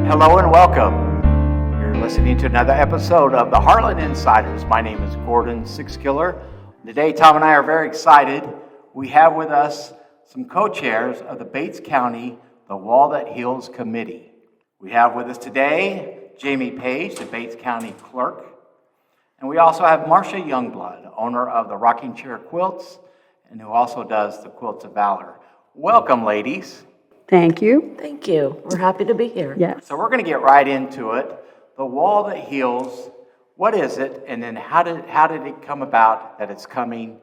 Hello and welcome. You're listening to another episode of the Heartland Insiders. My name is Gordon Sixkiller. Today, Tom and I are very excited. We have with us some co-chairs of the Bates County The Wall That Heals Committee. We have with us today Jamie Page, the Bates County Clerk. And we also have Marcia Youngblood, owner of the Rocking Chair Quilts, and who also does the Quilts of Valor. Welcome, ladies. Thank you. Thank you. We're happy to be here. Yes. So we're going to get right into it. The Wall That Heals, what is it? And then how did it come about that it's coming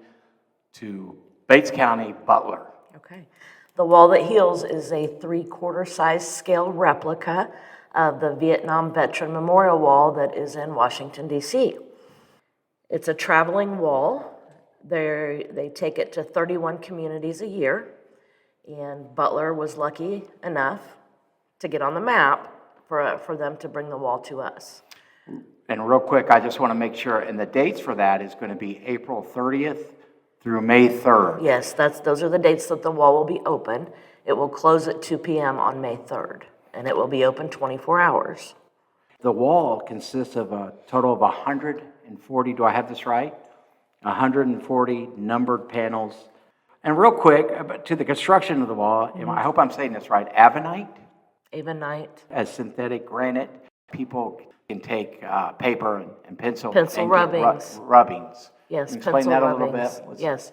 to Bates County, Butler? Okay. The Wall That Heals is a 3/4 size scale replica of the Vietnam Veteran Memorial Wall that is in Washington, D.C. It's a traveling wall. They take it to 31 communities a year. And Butler was lucky enough to get on the map for them to bring the wall to us. And real quick, I just want to make sure, and the dates for that is going to be April 30th through May 3rd. Yes, those are the dates that the wall will be open. It will close at 2 p.m. on May 3rd, and it will be open 24 hours. The wall consists of a total of 140, do I have this right? 140 numbered panels. And real quick, to the construction of the wall, I hope I'm saying this right, Avonite. as synthetic granite. People can take paper and pencil. Pencil and rubbings. Get rubbings. Yes, Can you explain pencil that rubbings. a little bit? Yes.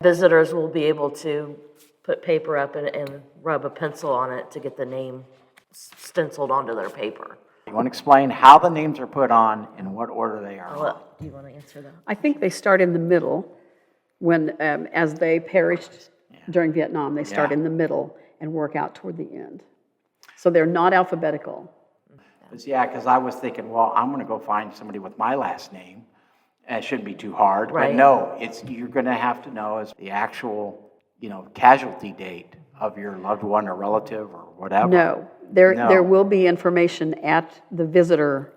Visitors will be able to put paper up and rub a pencil on it to get the name stenciled onto their paper. You want to explain how the names are put on and what order they are on? Well, do you want to answer that? I think they start in the middle when, as they perished during Vietnam, they start in the middle and work out toward the end. So they're not alphabetical. Because I was thinking, well, I'm going to go find somebody with my last name. And it shouldn't be too hard. Right. But no, you're going to have to know is the actual, casualty date of your loved one or relative or whatever. No, there will be information at the visitor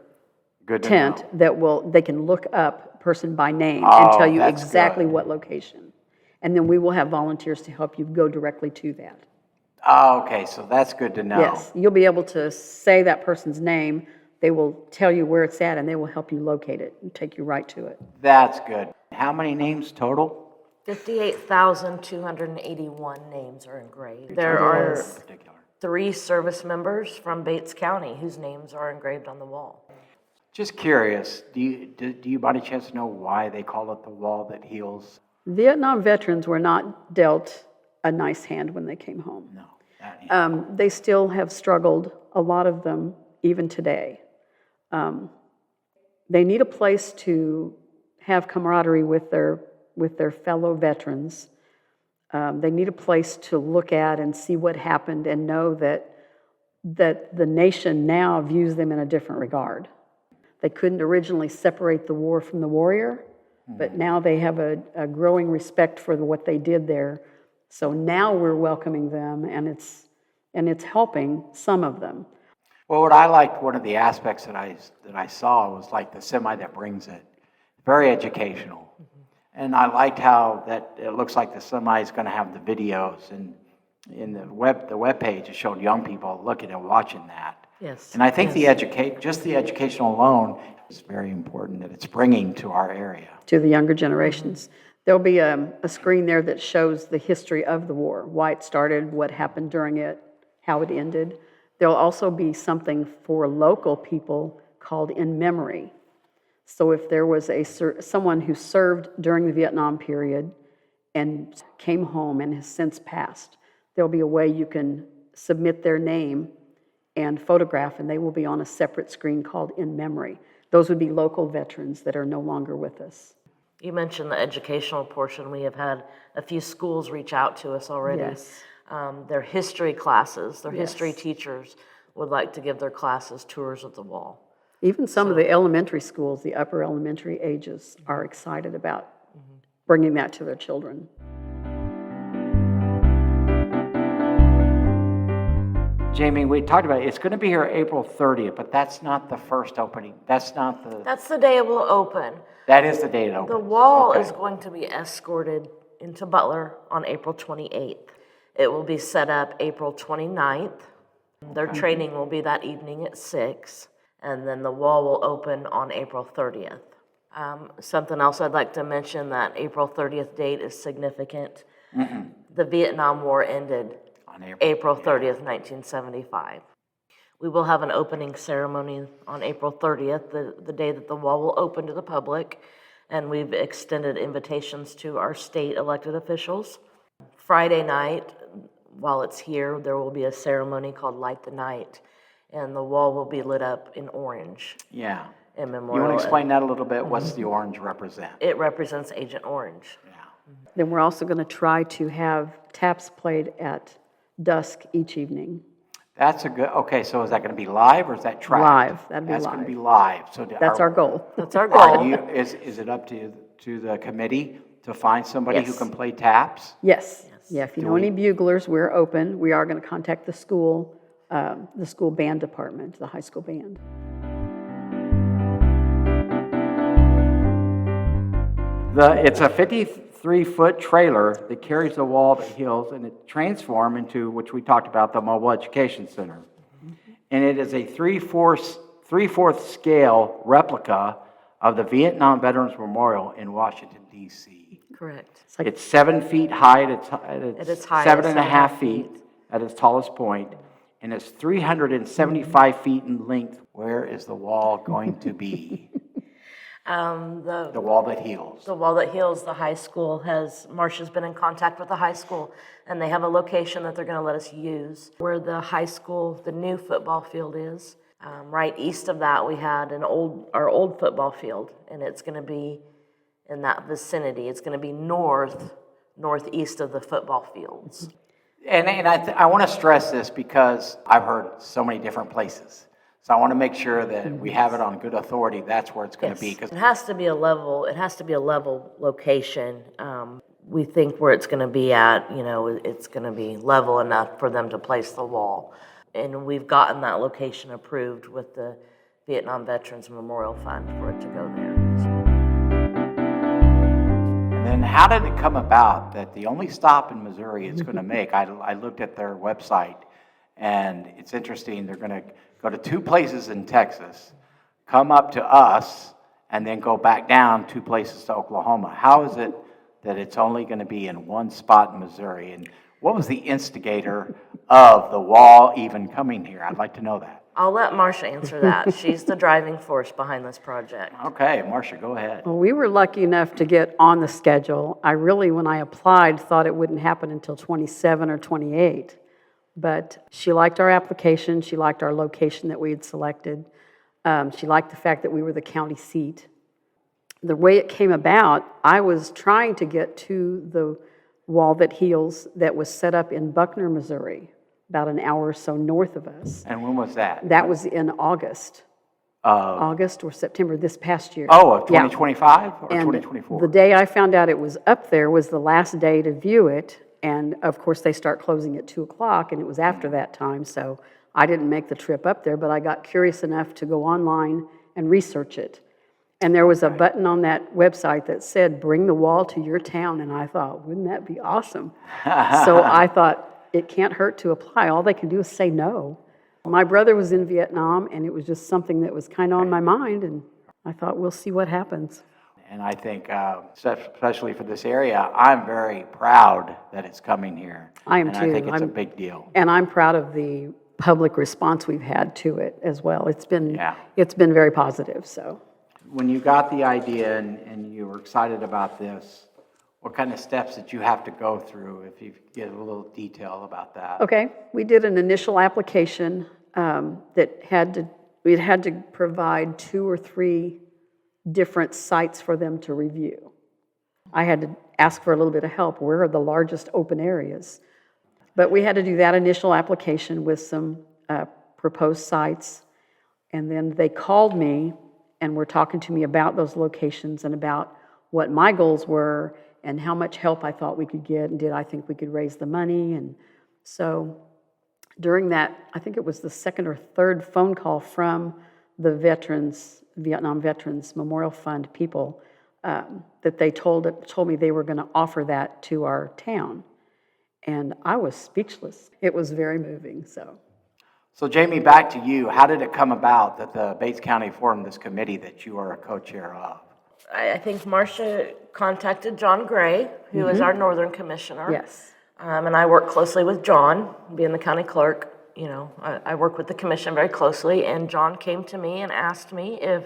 Good to tent know. they can look up person by name and tell you that's exactly good. what location. And then we will have volunteers to help you go directly to that. Oh, okay, so that's good to know. Yes, you'll be able to say that person's name. They will tell you where it's at, and they will help you locate it and take you right to it. That's good. How many names total? 58,281 names are engraved. There are 3 service members from Bates County whose names are engraved on the wall. Just curious, do you by any chance know why they call it the Wall That Heals? Vietnam veterans were not dealt a nice hand when they came home. No. They still have struggled, a lot of them, even today. They need a place to have camaraderie with their fellow veterans. They need a place to look at and see what happened and know that the nation now views them in a different regard. They couldn't originally separate the war from the warrior, but now they have a growing respect for what they did there. So now we're welcoming them, and it's helping some of them. Well, what I liked, one of the aspects that I saw was like the semi that brings it. Very educational. Mm-hmm. And I liked how that it looks like the semi is going to have the videos, and in the web page it showed young people looking and watching that. Yes. And I think the educational alone is very important that it's bringing to our area. To the younger generations. There'll be a screen there that shows the history of the war, why it started, what happened during it, how it ended. There'll also be something for local people called In Memory. So if there was someone who served during the Vietnam period and came home and has since passed, there'll be a way you can submit their name and photograph, and they will be on a separate screen called In Memory. Those would be local veterans that are no longer with us. You mentioned the educational portion. We have had a few schools reach out to us already. Yes. Their history classes, their history teachers would like to give their classes tours of the wall. Even some of the elementary schools, the upper elementary ages, are excited about bringing that to their children. Jamie, we talked about it. It's going to be here April 30th, but that's not the first opening. That's the day it will open. That is the day it opens. The wall is going to be escorted into Butler on April 28th. It will be set up April 29th Their training will be that evening at 6, and then the wall will open on April 30th. Something else I'd like to mention, that April 30th date is significant. The Vietnam War ended On April 30th, 1975. We will have an opening ceremony on April 30th, the day that the wall will open to the public, and we've extended invitations to our state elected officials. Friday night, while it's here, there will be a ceremony called Light the Night, and the wall will be lit up in orange. Yeah. In You memorial. want to explain that a little bit? What's the orange represent? It represents Agent Orange. Yeah. Then we're also going to try to have taps played at dusk each evening. That's a good, okay, so is that going to be live or is that tracked? Live, that'd be That's going to live. be live. So That's our goal. That's our Are goal. you, is it up to the committee to find somebody who Yes. can play taps? Yes. Yeah, if you Do know any we- buglers, we're open. We are going to contact the school band department, the high school band. It's a 53-foot trailer that carries the wall that heals, and it transforms into, which we talked about, the Mobile Education Center. And it is a three-fourths scale replica of the Vietnam Veterans Memorial in Washington, D.C. Correct. It's 7 feet high at its its highest, 7.5 feet at its tallest point, and it's 375 feet in length. Where is the wall going to be? The wall that heals. The wall that heals, the high school Marcia's been in contact with the high school, and they have a location that they're going to let us use where the high school, the new football field is. Right east of that, we had our old football field, and it's going to be in that vicinity. It's going to be northeast of the football fields. And I want to stress this because I've heard so many different places. So I want to make sure that we have it on good authority. That's where it's going to be. It has to be a level. It has to be a level location. We think where it's going to be at, it's going to be level enough for them to place the wall. And we've gotten that location approved with the Vietnam Veterans Memorial Fund for it to go there. And then how did it come about that the only stop in Missouri it's going to make? I looked at their website, and it's interesting. They're going to go to 2 places in Texas, come up to us, and then go back down 2 places to Oklahoma. How is it that it's only going to be in one spot in Missouri? And what was the instigator of the wall even coming here? I'd like to know that. I'll let Marcia answer that. She's the driving force behind this project. Okay, Marcia, go ahead. Well, we were lucky enough to get on the schedule. I really, when I applied, thought it wouldn't happen until 27 or 28. But she liked our application. She liked our location that we had selected. She liked the fact that we were the county seat. The way it came about, I was trying to get to the wall that heals that was set up in Buckner, Missouri, about an hour or so north of us. And when was that? That was in August. August or September this past year. Oh, of Yeah. 2025 or And 2024? the day I found out it was up there was the last day to view it. And of course, they start closing at 2 o'clock, and it was after that time. So I didn't make the trip up there, but I got curious enough to go online and research it. And there was a button on that website that said, "Bring the wall to your town." And I thought, wouldn't that be awesome? So I thought, it can't hurt to apply. All they can do is say no. My brother was in Vietnam, and it was just something that was kind of on my mind. And I thought, we'll see what happens. And I think, especially for this area, I'm very proud that it's coming here. I am and too. I think it's a big deal. And I'm proud of the public response we've had to it as well. It's been very positive, so. When you got the idea and you were excited about this, what kind of steps did you have to go through, if you could give a little detail about that? Okay, we did an initial application we had to provide 2 or 3 different sites for them to review. I had to ask for a little bit of help. Where are the largest open areas? But we had to do that initial application with some proposed sites. And then they called me and were talking to me about those locations and about what my goals were and how much help I thought we could get, and did I think we could raise the money. And so during that, I think it was the 2nd or 3rd phone call from the Vietnam Veterans Memorial Fund people, that they told me they were going to offer that to our town. And I was speechless. It was very moving, so. So Jamie, back to you. How did it come about that the Bates County formed this committee that you are a co-chair of? I think Marcia contacted John Gray, who is our Northern Commissioner. Yes. And I work closely with John, being the county clerk. You know, I work with the commission very closely, and John came to me and asked me if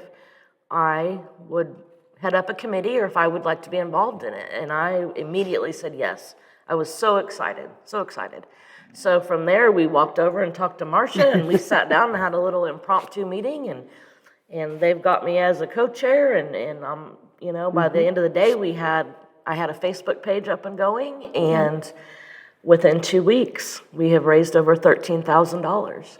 I would head up a committee or if I would like to be involved in it. And I immediately said yes. I was so excited, so excited. So from there, we walked over and talked to Marcia, and we sat down and had a little impromptu meeting, and they've got me as a co-chair, and you know, by the end of the day, I had a Facebook page up and going, and within 2 weeks, we have raised over $13,000.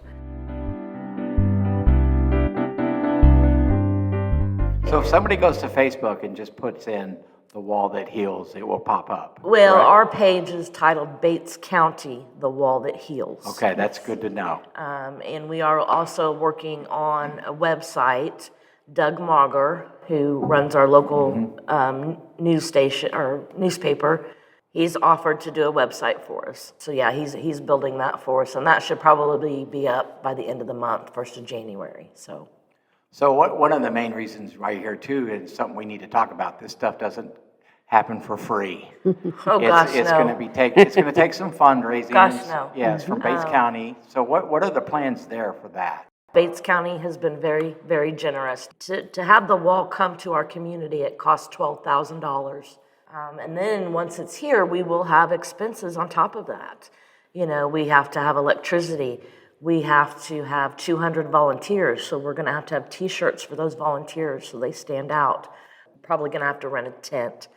So if somebody goes to Facebook and just puts in The Wall That Heals, it will pop up. Well, correct? our page is titled Bates County, The Wall That Heals. Okay, that's good to know. And we are also working on a website. Doug Mauger, who runs our local news station or newspaper, he's offered to do a website for us. So yeah, he's building that for us, and that should probably be up by the end of the month, 1st of January. So one of the main reasons why you're here too is something we need to talk about. This stuff doesn't happen for free. Oh gosh, It's no. going to take some fundraising. Gosh, no. Yes, from Bates County. So what are the plans there for that? Bates County has been very, very generous. To have the wall come to our community, it costs $12,000. And then once it's here, we will have expenses on top of that. You know, we have to have electricity. We have to have 200 volunteers, so we're gonna have to have T-shirts for those volunteers so they stand out. Probably gonna have to rent a tent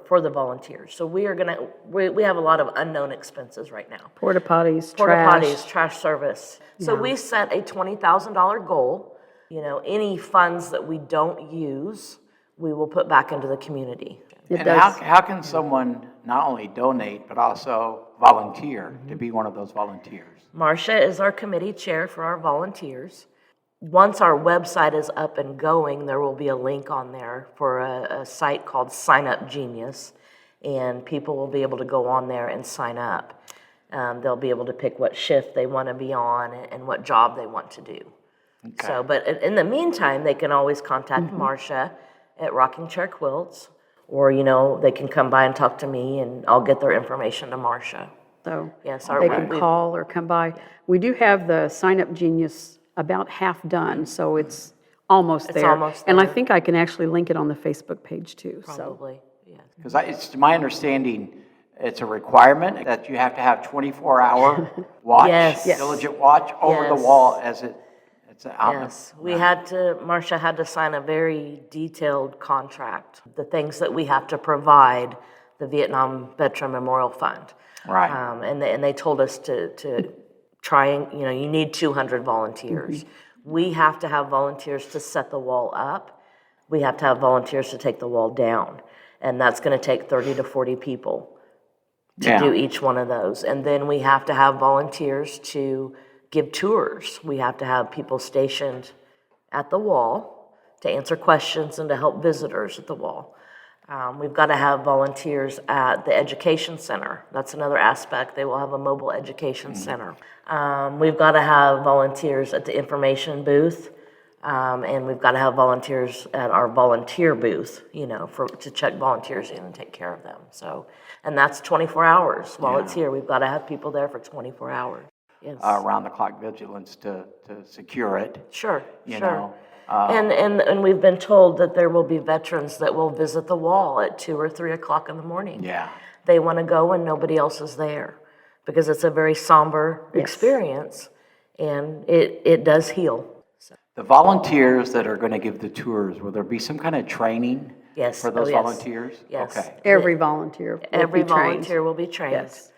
for the volunteers. So we have a lot of unknown expenses right now. Porta potties, Porta trash. potties, trash service. So we set a $20,000 goal. You know, any funds that we don't use, we will put back into the community. It And does. how can someone not only donate, but also volunteer to be one of those volunteers? Marcia is our committee chair for our volunteers. Once our website is up and going, there will be a link on there for a site called Sign Up Genius, and people will be able to go on there and sign up. They'll be able to pick what shift they want to be on and what job they want to do. Okay. So, but in the meantime, they can always contact Marcia at Rocking Chair Quilts, or, you know, they can come by and talk to me, and I'll get their information to Marcia. So Yes, they can call or come by. We do have the Sign Up Genius about half done, so it's almost there. almost And I there. think I can actually link it on the Facebook page too, so. Probably, yes. Because it's to my understanding, it's a requirement that you have to have 24-hour watch, Yes. Yes. diligent watch over the Yes. wall as it's out. Yes, Marcia had to sign a very detailed contract, the things that we have to provide the Vietnam Veteran Memorial Fund. Right. And they told us to try and, you know, you need 200 volunteers. We have to have volunteers to set the wall up. We have to have volunteers to take the wall down. And that's gonna take 30 to 40 people to do each one of those. And then we have to have volunteers to give tours. We have to have people stationed at the wall to answer questions and to help visitors at the wall. We've got to have volunteers at the education center. That's another aspect. They will have a mobile education center. We've got to have volunteers at the information booth, and we've got to have volunteers at our volunteer booth, you know, to check volunteers in and take care of them. So, and that's 24 hours. While it's here, we've got to have people there for 24 hours. Yes. Around-the-clock vigilance to secure it. Sure, You sure. know, And we've been told that there will be veterans that will visit the wall at 2 or 3 o'clock in the morning. Yeah. They want to go and nobody else is there because it's a very somber experience, and it does heal. The volunteers that are going to give the tours, will there be some kind of training Yes. for those Oh, yes. volunteers? Yes. Okay. Every volunteer will Every be trained. volunteer will be trained. Yes.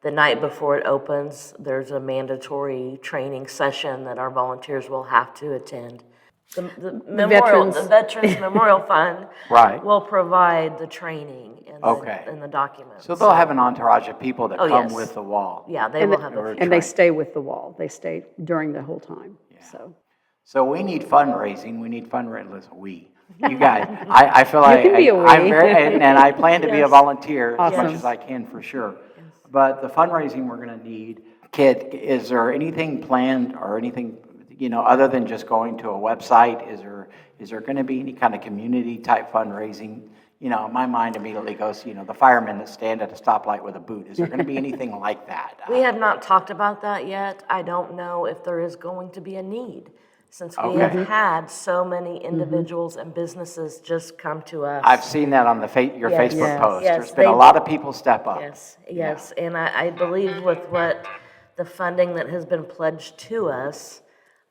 The night before it opens, there's a mandatory training session that our volunteers will have to attend. The Veterans Memorial Fund Right. will provide the training and the documents. So they'll have an entourage of people that come yes. with the wall. Yeah, they will have the And they stay with the wall. They stay during the whole time, so. So we need fundraising. We need fundraising. Listen, you guys. I feel like can be a we. I'm very, and I plan to be a volunteer as much Awesome. as I can for sure. But the fundraising we're going to need. Kit, is there anything planned or anything, other than just going to a website? Is there going to be any kind of community type fundraising? My mind immediately goes, the firemen that stand at a stoplight with a boot. Is there going to be anything like that? We have not talked about that yet. I don't know if there is going to be a need, since we have had so many individuals and businesses just come to us. I've seen that on your Yes. Facebook Yes. post. Yes, There's been a they lot do. of people step up. Yes, and I believe with what the funding that has been pledged to us,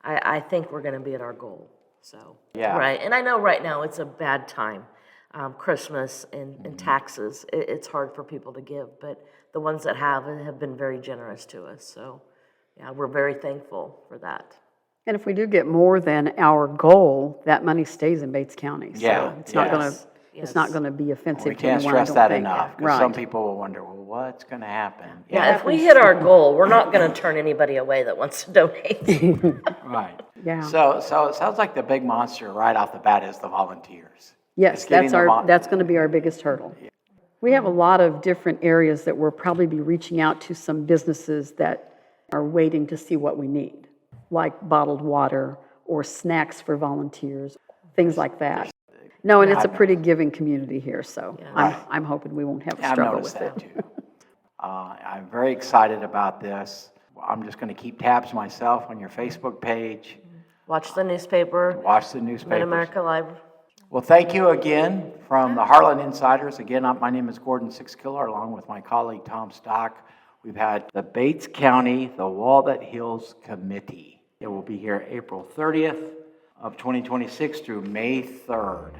I think we're gonna be at our goal, so. Yeah. Right, and I know right now it's a bad time, Christmas and taxes, it's hard for people to give, but the ones that have been very generous to us, so, yeah, we're very thankful for that. And if we do get more than our goal, that money stays in Bates County. So Yeah, it's not gonna, yes. it's not gonna be offensive We to can't anyone, I stress don't that think. enough, because some Right. people will wonder, well, what's going to happen? Yeah, if we hit our goal, we're not gonna turn anybody away that wants to donate. Right. Yeah. So it sounds like the big monster right off the bat is the volunteers. Yes, It's getting that's gonna be our biggest hurdle. We have a lot of different areas that we'll probably be reaching out to some businesses that are waiting to see what we need, like bottled water or snacks for volunteers, things like that. No, and it's a pretty giving community here, so I'm hoping we won't have a I've struggle noticed with that it. too. I'm very excited about this. I'm just going to keep tabs myself on your Facebook page, Watch the newspaper, watch the newspapers. Mid-America Live. Well, thank you again from the Heartland Insiders. Again, my name is Gordon Sixkiller, along with my colleague Tom Stock. We've had the Bates County, the Walnut Hills Committee. It will be here April 30th of 2026 through May 3rd.